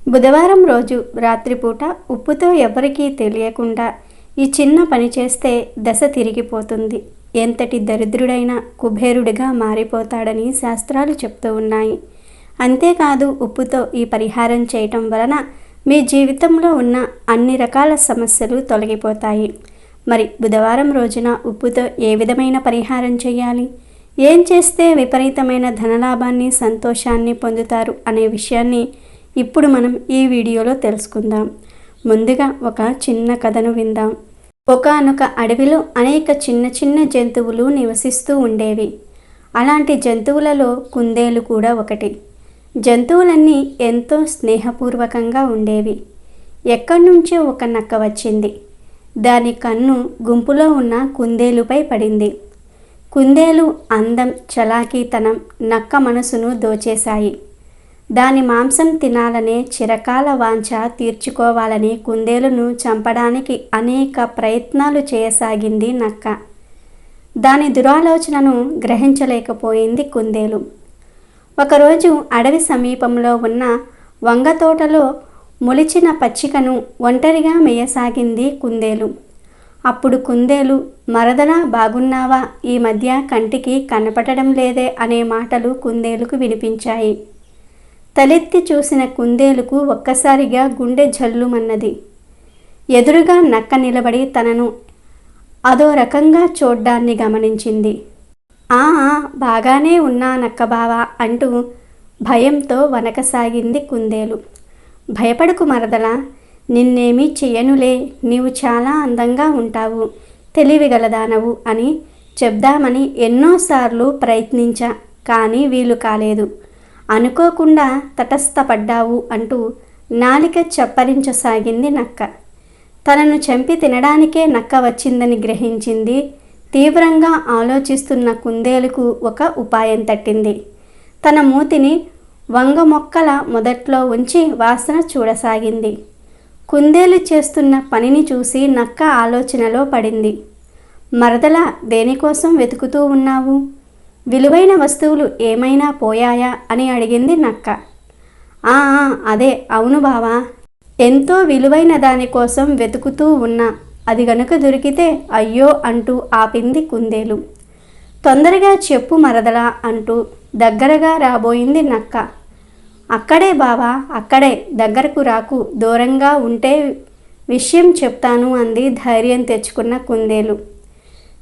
బుధవారం రోజు రాత్రిపూట ఉప్పుతో ఎవరికీ తెలియకుండా ఈ చిన్న పని చేస్తే దశ తిరిగిపోతుంది. ఎంతటి దరిద్రుడైనా కుబేరుడిగా మారిపోతాడని శాస్త్రాలు చెప్తూ ఉన్నాయి. అంతేకాదు ఉప్పుతో ఈ పరిహారం చేయటం వలన మీ జీవితంలో ఉన్న అన్ని రకాల సమస్యలు తొలగిపోతాయి. మరి బుధవారం రోజున ఉప్పుతో ఏ విధమైన పరిహారం చేయాలి, ఏం చేస్తే విపరీతమైన ధనలాభాన్ని సంతోషాన్ని పొందుతారు అనే విషయాన్ని ఇప్పుడు మనం ఈ వీడియోలో తెలుసుకుందాం. ముందుగా ఒక చిన్న కథను విందాం. ఒకానొక అడవిలో అనేక చిన్న చిన్న జంతువులు నివసిస్తూ ఉండేవి. అలాంటి జంతువులలో కుందేలు కూడా ఒకటి. జంతువులన్నీ ఎంతో స్నేహపూర్వకంగా ఉండేవి. ఎక్కడి నుంచో ఒక నక్క వచ్చింది. దాని కన్ను గుంపులో ఉన్న కుందేలుపై పడింది. కుందేలు అందం, చలాకీతనం నక్క మనసును దోచేశాయి. దాని మాంసం తినాలనే చిరకాల వాంఛ తీర్చుకోవాలని కుందేలును చంపడానికి అనేక ప్రయత్నాలు చేయసాగింది నక్క. దాని దురాలోచనను గ్రహించలేకపోయింది కుందేలు. ఒకరోజు అడవి సమీపంలో ఉన్న వంగ తోటలో మొలిచిన పచ్చికను ఒంటరిగా మేయసాగింది కుందేలు. అప్పుడు కుందేలు, మరదలా బాగున్నావా, ఈ మధ్య కంటికి కనపడడం లేదే అనే మాటలు కుందేలుకు వినిపించాయి. తలెత్తి చూసిన కుందేలుకు ఒక్కసారిగా గుండె జల్లుమన్నది. ఎదురుగా నక్క నిలబడి తనను అదో రకంగా చూడ్డాన్ని గమనించింది. బాగానే ఉన్నా నక్కబావా అంటూ భయంతో వనకసాగింది కుందేలు. భయపడకు మరదలా, నిన్నేమీ చెయ్యనులే, నీవు చాలా అందంగా ఉంటావు, తెలివిగలదానవు అని చెప్దామని ఎన్నోసార్లు ప్రయత్నించా, కానీ వీలు కాలేదు. అనుకోకుండా తటస్థపడ్డావు అంటూ నాలిక చప్పరించసాగింది నక్క. తనను చంపి తినడానికే నక్క వచ్చిందని గ్రహించింది. తీవ్రంగా ఆలోచిస్తున్న కుందేలుకు ఒక ఉపాయం తట్టింది. తన మూతిని వంగ మొక్కల మొదట్లో ఉంచి వాసన చూడసాగింది. కుందేలు చేస్తున్న పనిని చూసి నక్క ఆలోచనలో పడింది. మరదలా, దేనికోసం వెతుకుతూ ఉన్నావు? విలువైన వస్తువులు ఏమైనా పోయాయా అని అడిగింది నక్క. అదే, అవును బావా, ఎంతో విలువైన దానికోసం వెతుకుతూ ఉన్నా, అది గనుక దొరికితే అయ్యో అంటూ ఆపింది కుందేలు. తొందరగా చెప్పు మరదలా అంటూ దగ్గరగా రాబోయింది నక్క. అక్కడే బావా, అక్కడే, దగ్గరకు రాకు, దూరంగా ఉంటే విషయం చెప్తాను అంది ధైర్యం తెచ్చుకున్న కుందేలు.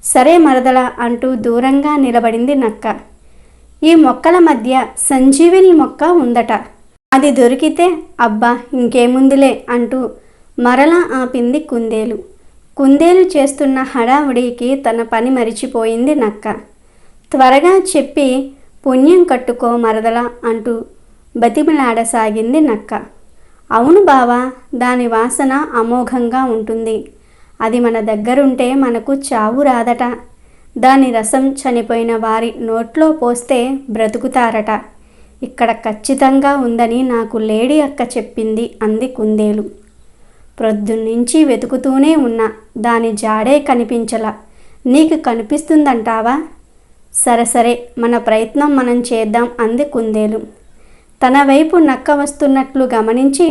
సరే మరదలా అంటూ దూరంగా నిలబడింది నక్క. ఈ మొక్కల మధ్య సంజీవిని మొక్క ఉందట, అది దొరికితే అబ్బా ఇంకేముందిలే అంటూ మరలా ఆపింది కుందేలు. కుందేలు చేస్తున్న హడావుడికి తన పని మరిచిపోయింది నక్క. త్వరగా చెప్పి పుణ్యం కట్టుకో మరదలా అంటూ బతిమిలాడసాగింది నక్క. అవును బావా, దాని వాసన అమోఘంగా ఉంటుంది, అది మన దగ్గరుంటే మనకు చావు రాదట, దాని రసం చనిపోయిన వారి నోట్లో పోస్తే బ్రతుకుతారట, ఇక్కడ ఖచ్చితంగా ఉందని నాకు లేడీ అక్క చెప్పింది అంది కుందేలు. ప్రొద్దున్నుంచి వెతుకుతూనే ఉన్నా, దాని జాడే కనిపించలా, నీకు కనిపిస్తుందంటావా? సరే, మన ప్రయత్నం మనం చేద్దాం అంది కుందేలు. తన వైపు నక్క వస్తున్నట్లు గమనించి,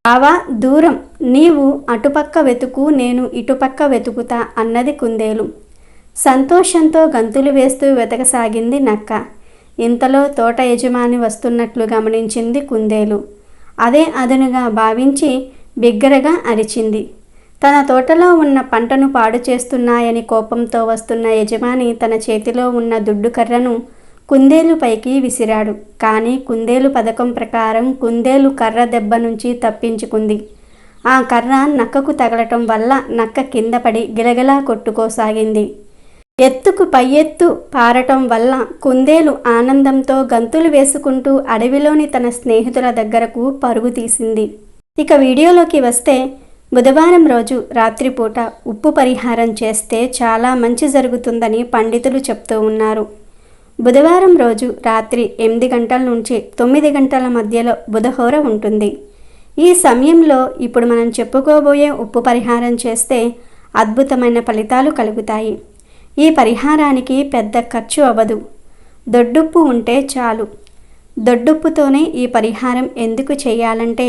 బావా దూరం, నీవు అటుపక్క వెతుకు, నేను ఇటుపక్క వెతుకుతా అన్నది కుందేలు. సంతోషంతో గంతులు వేస్తూ వెతకసాగింది నక్క. ఇంతలో తోట యజమాని వస్తున్నట్లు గమనించింది కుందేలు. అదే అదనుగా భావించి బిగ్గరగా అరిచింది. తన తోటలో ఉన్న పంటను పాడు చేస్తున్నాయని కోపంతో వస్తున్న యజమాని తన చేతిలో ఉన్న దుడ్డు కర్రను కుందేలు పైకి విసిరాడు. కానీ కుందేలు పథకం ప్రకారం కుందేలు కర్ర దెబ్బ నుంచి తప్పించుకుంది. ఆ కర్ర నక్కకు తగలటం వల్ల నక్క కింద పడి గిలగిలా కొట్టుకోసాగింది. ఎత్తుకు పై ఎత్తు పారటం వల్ల కుందేలు ఆనందంతో గంతులు వేసుకుంటూ అడవిలోని తన స్నేహితుల దగ్గరకు పరుగు తీసింది. ఇక వీడియోలోకి వస్తే, బుధవారం రోజు రాత్రిపూట ఉప్పు పరిహారం చేస్తే చాలా మంచి జరుగుతుందని పండితులు చెప్తూ ఉన్నారు. బుధవారం రోజు రాత్రి 8 గంటల నుంచి 9 గంటల మధ్యలో బుధహోర ఉంటుంది. ఈ సమయంలో ఇప్పుడు మనం చెప్పుకోబోయే ఉప్పు పరిహారం చేస్తే అద్భుతమైన ఫలితాలు కలుగుతాయి. ఈ పరిహారానికి పెద్ద ఖర్చు అవ్వదు. దొడ్డుప్పు ఉంటే చాలు. దొడ్డుప్పుతోనే ఈ పరిహారం ఎందుకు చేయాలంటే,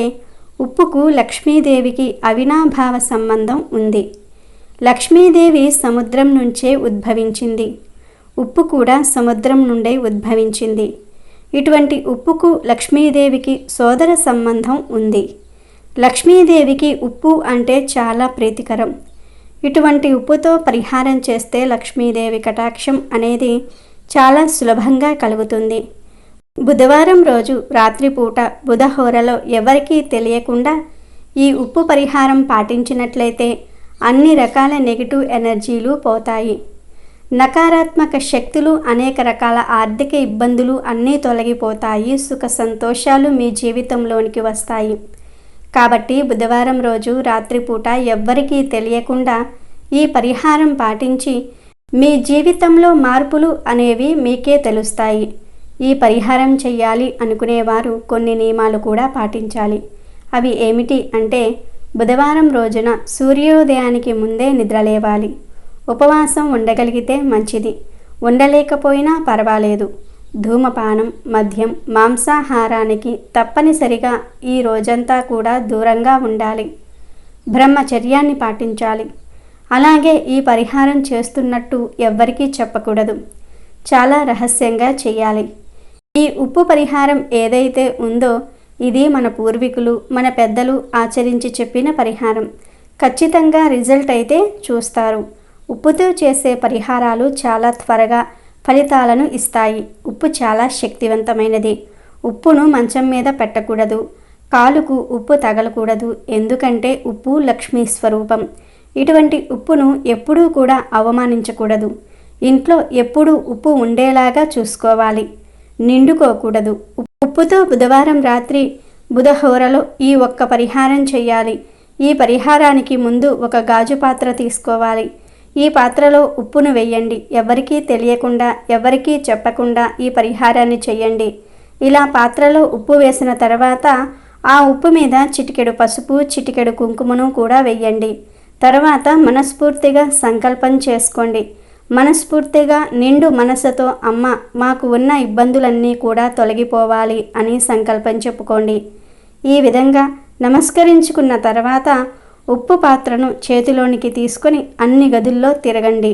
ఉప్పుకు లక్ష్మీదేవికి అవినాభావ సంబంధం ఉంది. లక్ష్మీదేవి సముద్రం నుంచే ఉద్భవించింది. ఉప్పు కూడా సముద్రం నుండే ఉద్భవించింది. ఇటువంటి ఉప్పుకు లక్ష్మీదేవికి సోదర సంబంధం ఉంది. లక్ష్మీదేవికి ఉప్పు అంటే చాలా ప్రీతికరం. ఇటువంటి ఉప్పుతో పరిహారం చేస్తే లక్ష్మీదేవి కటాక్షం అనేది చాలా సులభంగా కలుగుతుంది. బుధవారం రోజు రాత్రిపూట బుధహోరలో ఎవరికీ తెలియకుండా ఈ ఉప్పు పరిహారం పాటించినట్లయితే అన్ని రకాల నెగిటివ్ ఎనర్జీలు పోతాయి. నకారాత్మక శక్తులు, అనేక రకాల ఆర్థిక ఇబ్బందులు అన్నీ తొలగిపోతాయి. సుఖ సంతోషాలు మీ జీవితంలోనికి వస్తాయి. కాబట్టి బుధవారం రోజు రాత్రిపూట ఎవ్వరికీ తెలియకుండా ఈ పరిహారం పాటించి మీ జీవితంలో మార్పులు అనేవి మీకే తెలుస్తాయి. ఈ పరిహారం చెయ్యాలి అనుకునేవారు కొన్ని నియమాలు కూడా పాటించాలి. అవి ఏమిటి అంటే, బుధవారం రోజున సూర్యోదయానికి ముందే నిద్రలేవాలి. ఉపవాసం ఉండగలిగితే మంచిది, ఉండలేకపోయినా పర్వాలేదు. ధూమపానం, మద్యం, మాంసాహారానికి తప్పనిసరిగా ఈ రోజంతా కూడా దూరంగా ఉండాలి. బ్రహ్మచర్యాన్ని పాటించాలి. అలాగే ఈ పరిహారం చేస్తున్నట్టు ఎవ్వరికీ చెప్పకూడదు. చాలా రహస్యంగా చేయాలి. ఈ ఉప్పు పరిహారం ఏదైతే ఉందో ఇది మన పూర్వీకులు, మన పెద్దలు ఆచరించి చెప్పిన పరిహారం. ఖచ్చితంగా రిజల్ట్ అయితే చూస్తారు. ఉప్పుతో చేసే పరిహారాలు చాలా త్వరగా ఫలితాలను ఇస్తాయి. ఉప్పు చాలా శక్తివంతమైనది. ఉప్పును మంచం మీద పెట్టకూడదు. కాలుకు ఉప్పు తగలకూడదు. ఎందుకంటే ఉప్పు లక్ష్మీ స్వరూపం. ఇటువంటి ఉప్పును ఎప్పుడూ కూడా అవమానించకూడదు. ఇంట్లో ఎప్పుడూ ఉప్పు ఉండేలాగా చూసుకోవాలి. నిండుకోకూడదు. ఉప్పుతో బుధవారం రాత్రి బుధహోరలో ఈ ఒక్క పరిహారం చేయాలి. ఈ పరిహారానికి ముందు ఒక గాజు పాత్ర తీసుకోవాలి. ఈ పాత్రలో ఉప్పును వేయండి. ఎవరికీ తెలియకుండా, ఎవరికీ చెప్పకుండా ఈ పరిహారాన్ని చేయండి. ఇలా పాత్రలో ఉప్పు వేసిన తర్వాత ఆ ఉప్పు మీద చిటికెడు పసుపు, చిటికెడు కుంకుమను కూడా వేయండి. తర్వాత మనస్ఫూర్తిగా సంకల్పం చేసుకోండి. మనస్ఫూర్తిగా నిండు మనసుతో, అమ్మ మాకు ఉన్న ఇబ్బందులన్నీ కూడా తొలగిపోవాలి అని సంకల్పం చెప్పుకోండి. ఈ విధంగా నమస్కరించుకున్న తర్వాత ఉప్పు పాత్రను చేతిలోనికి తీసుకొని అన్ని గదుల్లో తిరగండి.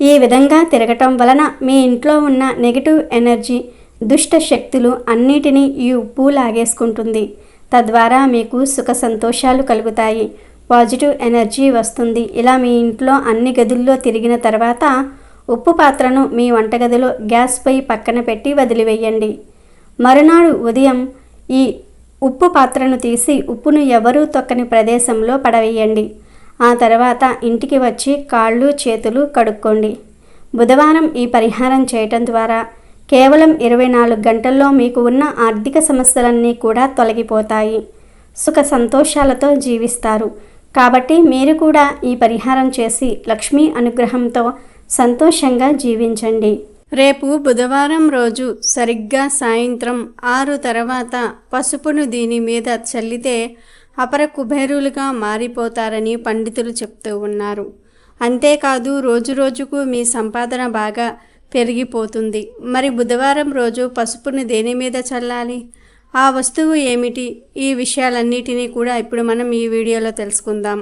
ఈ విధంగా తిరగటం వలన మీ ఇంట్లో ఉన్న నెగిటివ్ ఎనర్జీ, దుష్ట శక్తులు అన్నిటినీ ఈ ఉప్పు లాగేసుకుంటుంది. తద్వారా మీకు సుఖ సంతోషాలు కలుగుతాయి. పాజిటివ్ ఎనర్జీ వస్తుంది. ఇలా మీ ఇంట్లో అన్ని గదుల్లో తిరిగిన తర్వాత ఉప్పు పాత్రను మీ వంటగదిలో గ్యాస్ పై పక్కన పెట్టి వదిలివేయండి. మరునాడు ఉదయం ఈ ఉప్పు పాత్రను తీసి ఉప్పును ఎవరూ తొక్కని ప్రదేశంలో పడవేయండి. ఆ తర్వాత ఇంటికి వచ్చి కాళ్ళు, చేతులు కడుక్కోండి. బుధవారం ఈ పరిహారం చేయటం ద్వారా కేవలం 24 గంటల్లో మీకు ఉన్న ఆర్థిక సమస్యలన్నీ కూడా తొలగిపోతాయి. సుఖ సంతోషాలతో జీవిస్తారు. కాబట్టి మీరు కూడా ఈ పరిహారం చేసి లక్ష్మీ అనుగ్రహంతో సంతోషంగా జీవించండి. రేపు బుధవారం రోజు సరిగ్గా సాయంత్రం 6 తర్వాత పసుపును దీని మీద చల్లితే అపర కుబేరులుగా మారిపోతారని పండితులు చెప్తూ ఉన్నారు. అంతేకాదు రోజురోజుకు మీ సంపాదన బాగా పెరిగిపోతుంది. మరి బుధవారం రోజు పసుపును దేని మీద చల్లాలి? ఆ వస్తువు ఏమిటి? ఈ విషయాలన్నిటినీ కూడా ఇప్పుడు మనం ఈ వీడియోలో తెలుసుకుందాం.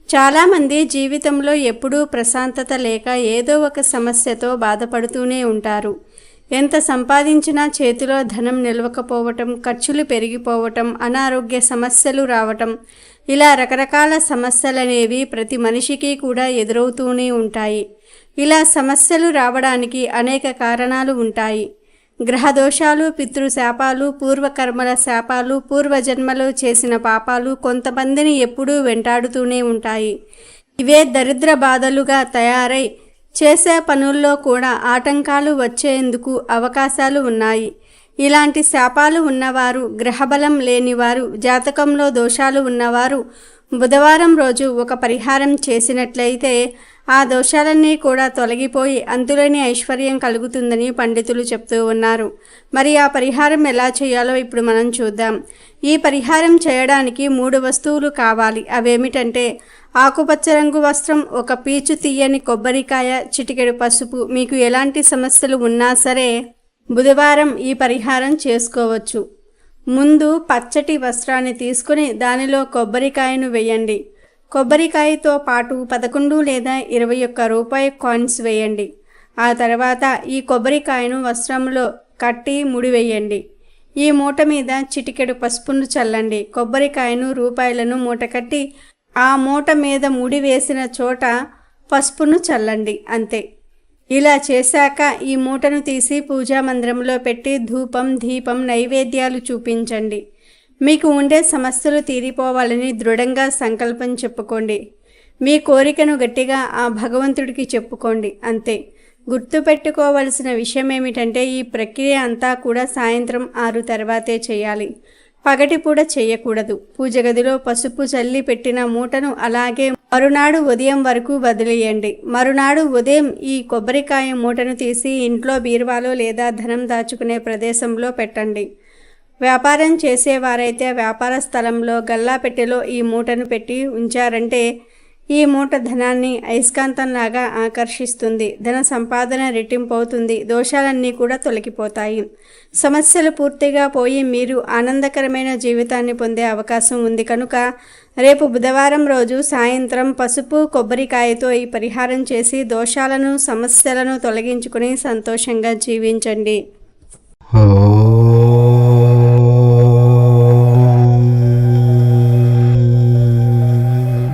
చాలామంది జీవితంలో ఎప్పుడూ ప్రశాంతత లేక ఏదో ఒక సమస్యతో బాధపడుతూనే ఉంటారు. ఎంత సంపాదించినా చేతిలో ధనం నిలవకపోవటం, ఖర్చులు పెరిగిపోవటం, అనారోగ్య సమస్యలు రావటం, ఇలా రకరకాల సమస్యలనేవి ప్రతి మనిషికి కూడా ఎదురవుతూనే ఉంటాయి. ఇలా సమస్యలు రావడానికి అనేక కారణాలు ఉంటాయి. గ్రహదోషాలు, పితృశాపాలు, పూర్వకర్మల శాపాలు, పూర్వజన్మలో చేసిన పాపాలు కొంతమందిని ఎప్పుడూ వెంటాడుతూనే ఉంటాయి. ఇవే దరిద్ర బాధలుగా తయారై చేసే పనుల్లో కూడా ఆటంకాలు వచ్చేందుకు అవకాశాలు ఉన్నాయి. ఇలాంటి శాపాలు ఉన్నవారు, గ్రహబలం లేనివారు, జాతకంలో దోషాలు ఉన్నవారు బుధవారం రోజు ఒక పరిహారం చేసినట్లయితే ఆ దోషాలన్నీ కూడా తొలగిపోయి అంతులేని ఐశ్వర్యం కలుగుతుందని పండితులు చెప్తూ ఉన్నారు. మరి ఆ పరిహారం ఎలా చేయాలో ఇప్పుడు మనం చూద్దాం. ఈ పరిహారం చేయడానికి 3 వస్తువులు కావాలి. అవేమిటంటే ఆకుపచ్చ రంగు వస్త్రం, ఒక పీచు తీయని కొబ్బరికాయ, చిటికెడు పసుపు. మీకు ఎలాంటి సమస్యలు ఉన్నా సరే బుధవారం ఈ పరిహారం చేసుకోవచ్చు. ముందు పచ్చటి వస్త్రాన్ని తీసుకుని దానిలో కొబ్బరికాయను వేయండి. కొబ్బరికాయతో పాటు 11 లేదా 21 రూపాయి కాయిన్స్ వేయండి. ఆ తర్వాత ఈ కొబ్బరికాయను వస్త్రంలో కట్టి ముడివేయండి. ఈ మూట మీద చిటికెడు పసుపును చల్లండి. కొబ్బరికాయను రూపాయలను మూట కట్టి ఆ మూట మీద ముడి వేసిన చోట పసుపును చల్లండి. అంతే. ఇలా చేశాక ఈ మూటను తీసి పూజా మందిరంలో పెట్టి ధూపం, దీపం, నైవేద్యాలు చూపించండి. మీకు ఉండే సమస్యలు తీరిపోవాలని దృఢంగా సంకల్పం చెప్పుకోండి. మీ కోరికను గట్టిగా ఆ భగవంతుడికి చెప్పుకోండి. అంతే. గుర్తుపెట్టుకోవలసిన విషయం ఏమిటంటే ఈ ప్రక్రియ అంతా కూడా సాయంత్రం 6 తర్వాతే చేయాలి. పగటిపూట చేయకూడదు. పూజ గదిలో పసుపు చల్లి పెట్టిన మూటను అలాగే మరునాడు ఉదయం వరకు వదిలేయండి. మరునాడు ఉదయం ఈ కొబ్బరికాయ మూటను తీసి ఇంట్లో బీరువాలో లేదా ధనం దాచుకునే ప్రదేశంలో పెట్టండి. వ్యాపారం చేసేవారైతే వ్యాపార స్థలంలో గల్లాపెట్టెలో ఈ మూటను పెట్టి ఉంచారంటే ఈ మూట ధనాన్ని అయస్కాంతంలాగా ఆకర్షిస్తుంది. ధన సంపాదన రెట్టింపు అవుతుంది. దోషాలన్నీ కూడా తొలగిపోతాయి. సమస్యలు పూర్తిగా పోయి మీరు ఆనందకరమైన జీవితాన్ని పొందే అవకాశం ఉంది. కనుక రేపు బుధవారం రోజు సాయంత్రం పసుపు కొబ్బరికాయతో ఈ పరిహారం చేసి దోషాలను సమస్యలను తొలగించుకుని సంతోషంగా జీవించండి.